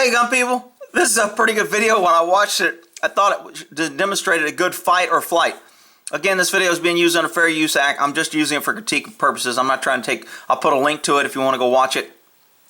Hey gun people, this is a pretty good video. When I watched it, I thought it demonstrated a good fight or flight. Again, this video is being used under Fair Use Act. I'm just using it for critique purposes. I'm not trying to take, I'll put a link to it if you want to go watch it.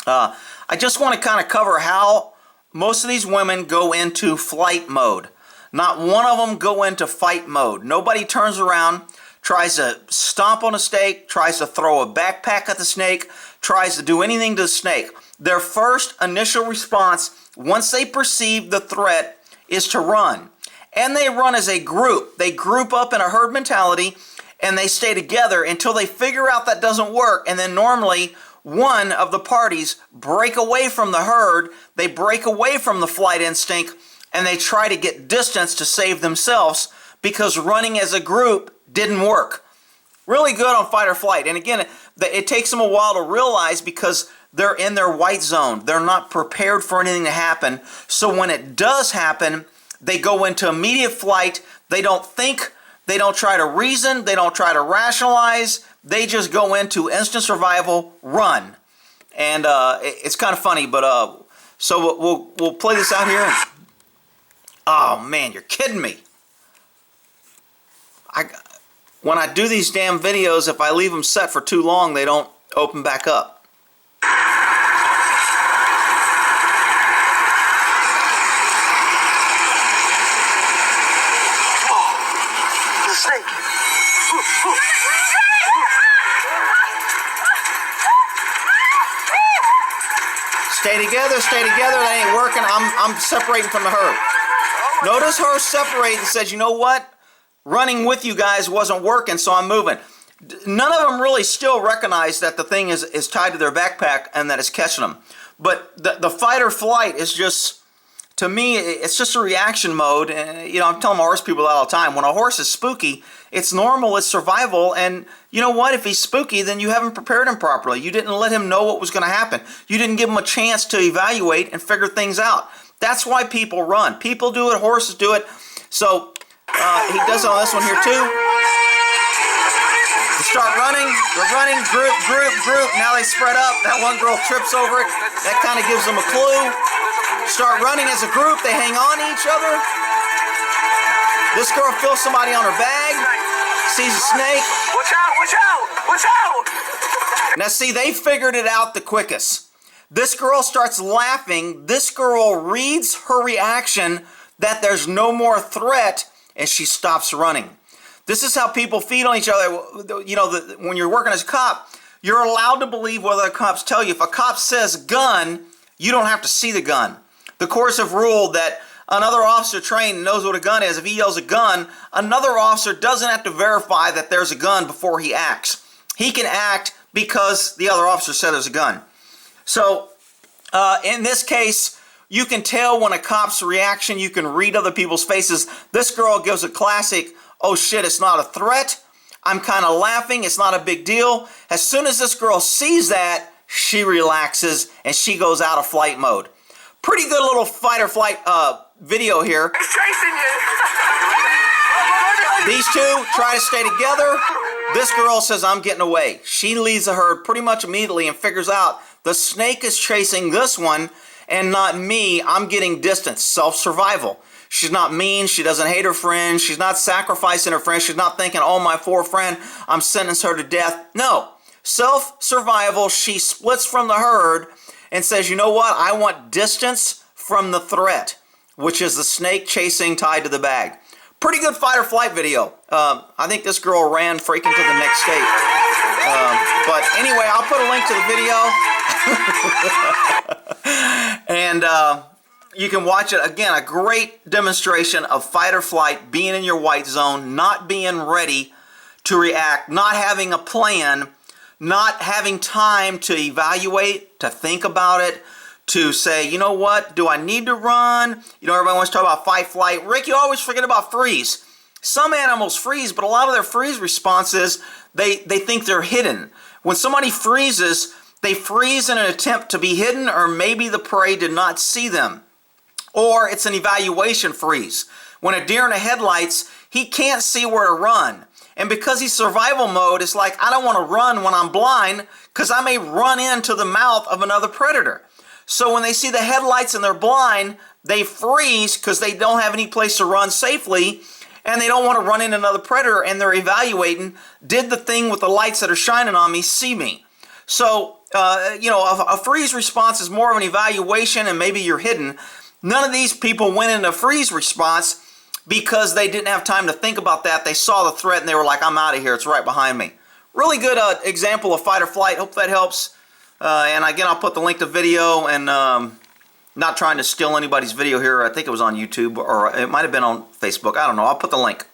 I just want to kind of cover how most of these women go into flight mode. Not one of them go into fight mode. Nobody turns around, tries to stomp on a snake, tries to throw a backpack at the snake, tries to do anything to the snake. Their first initial response, once they perceive the threat, is to run. And they run as a group. They group up in a herd mentality and they stay together until they figure out that doesn't work. And then normally one of the parties break away from the herd, they break away from the flight instinct, and they try to get distance to save themselves because running as a group didn't work. Really good on fight or flight. And again, it takes them a while to realize because they're in their white zone. They're not prepared for anything to happen. So when it does happen, they go into immediate flight. They don't think, they don't try to reason, they don't try to rationalize. They just go into instant survival, run. And it's kind of funny, but so we'll play this out here. Oh man, you're kidding me. When I do these damn videos, if I leave them set for too long, they don't open back up. Stay together, that ain't working. I'm separating from the herd. Notice her separate and says, you know what? Running with you guys wasn't working, so I'm moving. None of them really still recognize that the thing is tied to their backpack and that it's catching them. But the fight or flight is just, to me, it's just a reaction mode. And, you know, I'm telling my horse people that all the time. When a horse is spooky, it's normal, it's survival. And you know what? If he's spooky, then you haven't prepared him properly. You didn't let him know what was going to happen. You didn't give him a chance to evaluate and figure things out. That's why people run. People do it, horses do it. So he does it on this one here too. They start running, they're running, group. Now they spread up. That one girl trips over it. That kind of gives them a clue. Start running as a group, they hang on to each other. This girl feels somebody on her bag, sees a snake. Watch out, watch out, watch out! Now see, they figured it out the quickest. This girl starts laughing. This girl reads her reaction that there's no more threat, and she stops running. This is how people feed on each other. You know, when you're working as a cop, you're allowed to believe what other cops tell you. If a cop says gun, you don't have to see the gun. The courts have ruled that another officer trained knows what a gun is. If he yells a gun, another officer doesn't have to verify that there's a gun before he acts. He can act because the other officer said there's a gun. So in this case, you can tell when a cop's reaction, you can read other people's faces. This girl gives a classic, oh shit, it's not a threat. I'm kind of laughing, it's not a big deal. As soon as this girl sees that, she relaxes and she goes out of flight mode. Pretty good little fight or flight video here. He's chasing you! These two try to stay together. This girl says, I'm getting away. She leaves the herd pretty much immediately and figures out the snake is chasing this one and not me. I'm getting distance. Self-survival. She's not mean. She doesn't hate her friend. She's not sacrificing her friend. She's not thinking, oh, my poor friend, I'm sentencing her to death. No. Self-survival. She splits from the herd and says, you know what? I want distance from the threat, which is the snake chasing tied to the bag. Pretty good fight or flight video. I think this girl ran freaking to the next state. But anyway, I'll put a link to the video. And you can watch it. Again, a great demonstration of fight or flight, being in your white zone, not being ready to react, not having a plan, not having time to evaluate, to think about it, to say, you know what, do I need to run? You know, everybody wants to talk about fight, flight. Rick, you always forget about freeze. Some animals freeze, but a lot of their freeze responses, they think they're hidden. When somebody freezes, they freeze in an attempt to be hidden, or maybe the prey did not see them. Or it's an evaluation freeze. When a deer in the headlights, he can't see where to run. And because he's survival mode, it's like, I don't want to run when I'm blind because I may run into the mouth of another predator. So when they see the headlights and they're blind, they freeze because they don't have any place to run safely, and they don't want to run into another predator, and they're evaluating, did the thing with the lights that are shining on me see me? So, a freeze response is more of an evaluation, and maybe you're hidden. None of these people went into freeze response because they didn't have time to think about that. They saw the threat and they were like, I'm out of here, it's right behind me. Really good example of fight or flight. Hope that helps. And again, I'll put the link to video, and not trying to steal anybody's video here. I think it was on YouTube, or it might have been on Facebook. I don't know. I'll put the link.